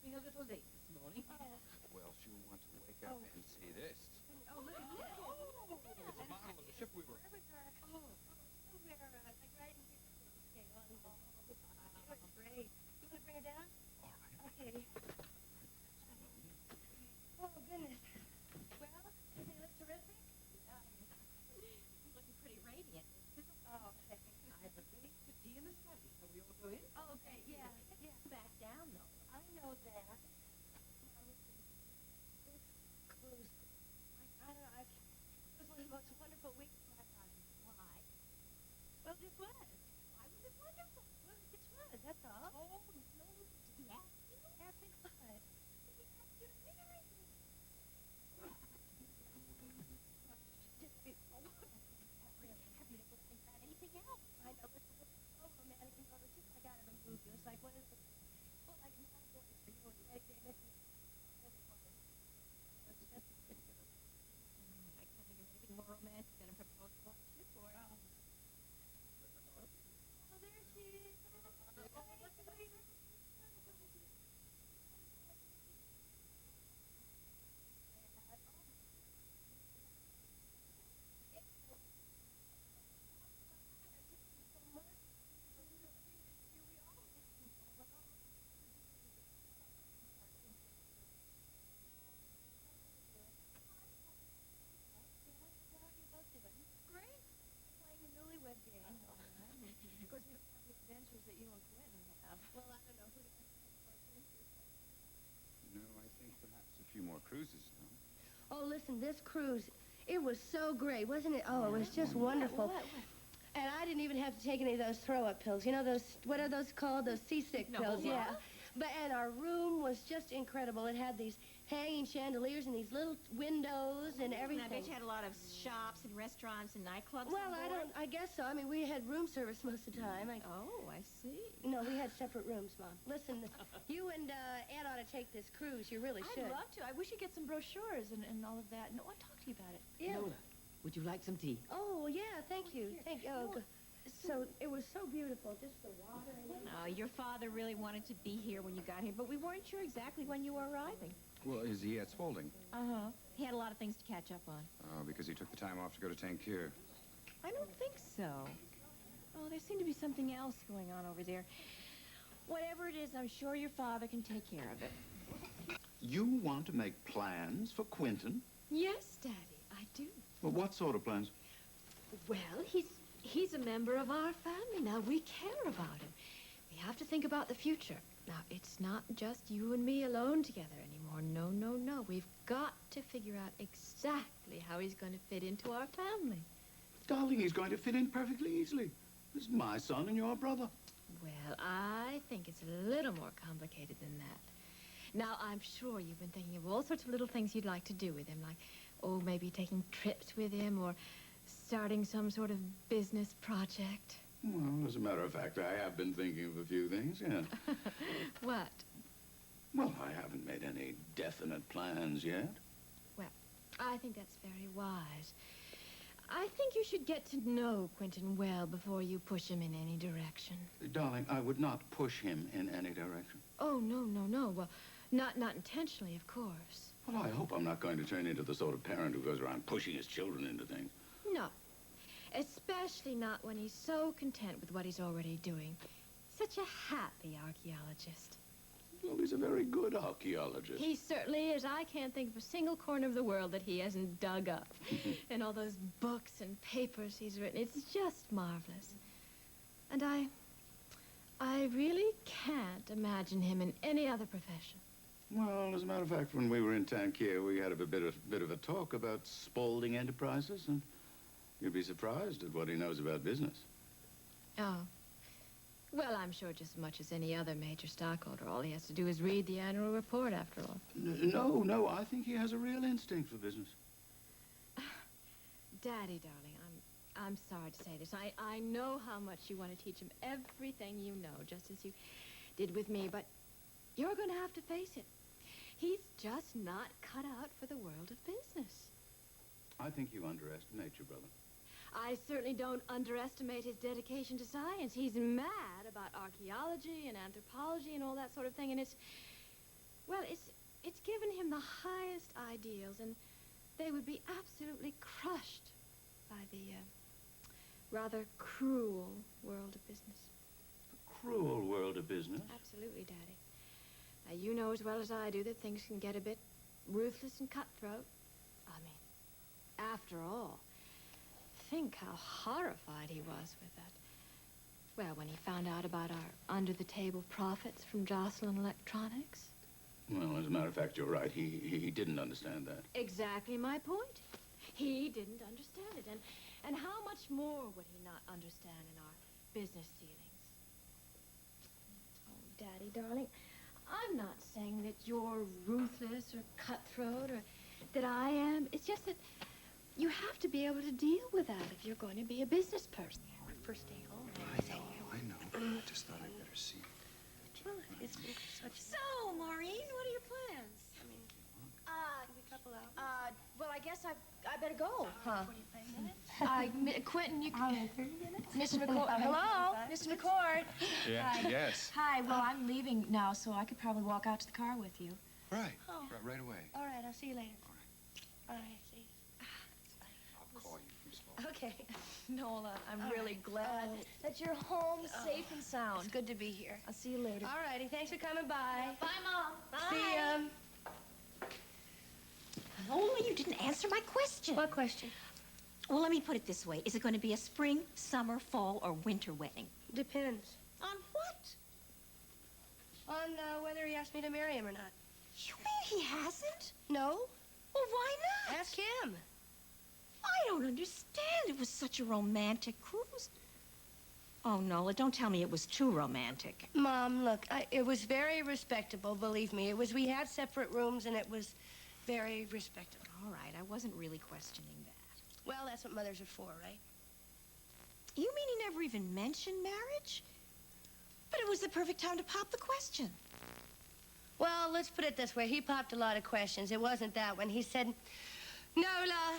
being a little late this morning. Oh. Well, she'll want to wake up and see this. Oh, look at this. Oh, It's a model of the ship we were... Where was our... oh. We're, like, right in here. Okay, on the... Oh, it's great. You want to bring her down? All right. Okay. Oh, goodness. Well, everything looks terrific? Yeah, she's looking pretty radiant. Oh, okay. I've arranged for tea in the study. Shall we all go in? Oh, okay, yeah. Back down, though. I know that. Now, listen, this cruise, I don't know, it was one of the most wonderful weeks of my life. Why? Well, it was. Why was it wonderful? Well, it just was, that's all. Oh, no. Did he ask you? Ask me what? Did he ask you to marry him? Just be, oh, really. Have you ever think about anything else? I know, but it's so romantic and all, it's just like out of a movie. It's like one of the, well, like Mad Boys for you and Greg Davis. It's just ridiculous. I can't think of anything more romantic than a proposal on shipboard. Oh, there she is. Oh, what's the lady? Great. Playing the newlywed game. Of course, we don't have the adventures that you and Quentin have. Well, I don't know who to No, I think perhaps a few more cruises, no? Oh, listen, this cruise, it was so great, wasn't it? Oh, it was just wonderful. What? And I didn't even have to take any of those throw-up pills. You know those, what are those called? Those seasick No, pills, what? yeah. And our room was just incredible. It had these hanging chandeliers and these little windows and everything. I bet you had a lot of shops and restaurants and nightclubs Well, on board. I guess so. I mean, we had room service most of the time. Oh, I see. No, we had separate rooms, Mom. Listen, you and Ed ought to take this cruise. You really should. I'd love to. I wish you'd get some brochures and all of that. No, I talk to you about it. Yeah. Nola, would you like some tea? Oh, yeah, thank you. Thank you. Oh, No, good. So it was so beautiful, just the water and everything. Your father really wanted to be here when you got here, but we weren't sure exactly when you were arriving. Well, is he at Spalding? Uh-huh. He had a lot of things to catch up on. Oh, because he took the time off to go to Tangier. I don't think so. Oh, there seemed to be something else going on over there. Whatever it is, I'm sure your father can take care of it. You want to make plans for Quentin? Yes, Daddy, I do. Well, what sort of plans? Well, he's a member of our family. Now, we care about him. We have to think about the future. Now, it's not just you and me alone together anymore. No, no, no. We've got to figure out exactly how he's going to fit into our family. Darling, he's going to fit in perfectly easily. This is my son and your brother. Well, I think it's a little more complicated than that. Now, I'm sure you've been thinking of all sorts of little things you'd like to do with him, like, oh, maybe taking trips with him or starting some sort of business project. Well, as a matter of fact, I have been thinking of a few things, yeah. What? Well, I haven't made any definite plans yet. Well, I think that's very wise. I think you should get to know Quentin well before you push him in any direction. Darling, I would not push him in any direction. Oh, no, no, no. Well, not intentionally, of course. Well, I hope I'm not going to turn into the sort of parent who goes around pushing his children into things. No. Especially not when he's so content with what he's already doing. Such a happy archaeologist. Well, he's a very good archaeologist. He certainly is. I can't think of a single corner of the world that he hasn't dug up. And all those books and papers he's written. It's just marvelous. And I really can't imagine him in any other profession. Well, as a matter of fact, when we were in Tangier, we had a bit of a talk about Spalding Enterprises, and you'd be surprised at what he knows about business. Oh. Well, I'm sure just as much as any other major stockholder. All he has to do is read the annual report, after all. No, I think he has a real instinct for business. Daddy, darling, I'm sorry to say this. I know how much you want to teach him everything you know, just as you did with me, but you're going to have to face it. He's just not cut out for the world of business. I think you underestimate your brother. I certainly don't underestimate his dedication to science. He's mad about archaeology and anthropology and all that sort of thing, and it's... Well, I think he's got a real instinct for business. I think you underestimate your brother. I certainly don't underestimate his dedication to science. He's mad about archaeology and anthropology and all that sort of thing, and it's... Well, it's given him the highest ideals, and they would be absolutely crushed by the rather cruel world of business. Cruel world of business. Absolutely, Daddy. Now, you know as well as I do that things can get a bit ruthless and cutthroat. I mean, after all, think how horrified he was with that. Well, when he found out about our under-the-table profits from Jocelyn Electronics. Well, as a matter of fact, you're right. He didn't understand that. Exactly my point. He didn't understand it. And how much more would he not understand in our business dealings? Oh, Daddy, darling, I'm not saying that you're ruthless or cutthroat or that I am. It's just that you have to be able to deal with that if you're going to be a business person. Our first day home. I know. I just thought I'd better see. Well, it's such So, Maureen, what are your plans? a couple hours. Well, I guess I better go, huh? 45 minutes. Quentin, you Hour can... and 30 minutes? Mr. McCord. Hello, Mr. McCord. Yeah, yes. Hi, well, I'm leaving now, so I could probably walk out to the car with you. Right. Oh. Right away. All right, I'll see you later. All right, see you. I'll call you from small. Okay. Nola, I'm All really glad that you're home safe and It's sound. good to be here. I'll see you later. All righty, thanks for coming by. Bye, Mom. Bye. See ya. Nola, you didn't answer my question. What question? Well, let me put it this way. Is it going to be a spring, summer, fall, or winter wedding? Depends On what? on whether he asked me to marry him or not. You mean he hasn't? No? Well, why not? Ask him. I don't understand. It was such a romantic cruise. Oh, Nola, don't tell me it was too romantic. Mom, look, it was very respectable, believe me. We had separate rooms, and it was very respectable. All right, I wasn't really questioning that. Well, that's what mothers are for, right? You mean he never even mentioned marriage? But it was the perfect time to pop the question. Well, let's put it this way. He popped a lot of questions. It wasn't that one. He said, Nola,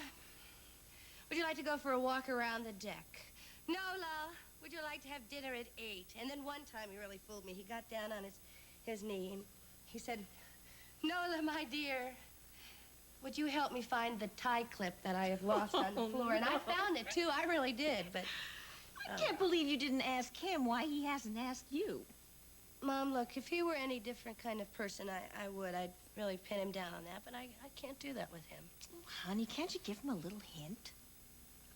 would you like to go for a walk around the deck? Nola, would you like to have dinner at 8? And then one time he really fooled me. He got down on his knee and he said, Nola, my dear, would you help me find the tie clip that I have lost on the floor? And I found it, too. I really did, but... I can't believe you didn't ask him why he hasn't asked you. Mom, look, if he were any different kind of person, I would. I'd really pin him down on that, but I can't do that with him. Oh, honey, can't you give him a little hint?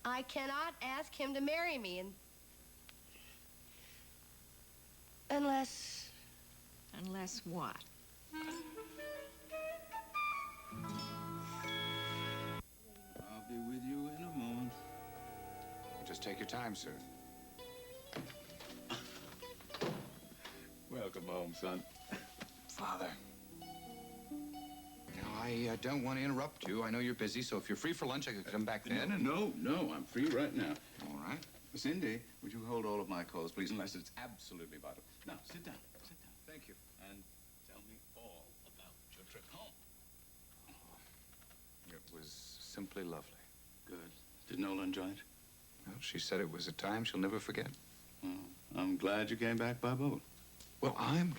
I cannot ask him to marry me, and... Unless... Unless what? I'll be with you in a moment. Just take your time, sir. Welcome home, son. Father. Now, I don't want to interrupt you. I know you're busy, so if you're free for lunch, I could come back then. No, I'm free right now. All right. Cindy, would you hold all of my calls, please, unless it's absolutely vital. Now, sit down. Thank you. And tell me all about your trip home. It was simply lovely. Good. Did Nola enjoy it? Well, she said it was a time she'll never forget. Well, I'm glad you came back by boat. Well, I'm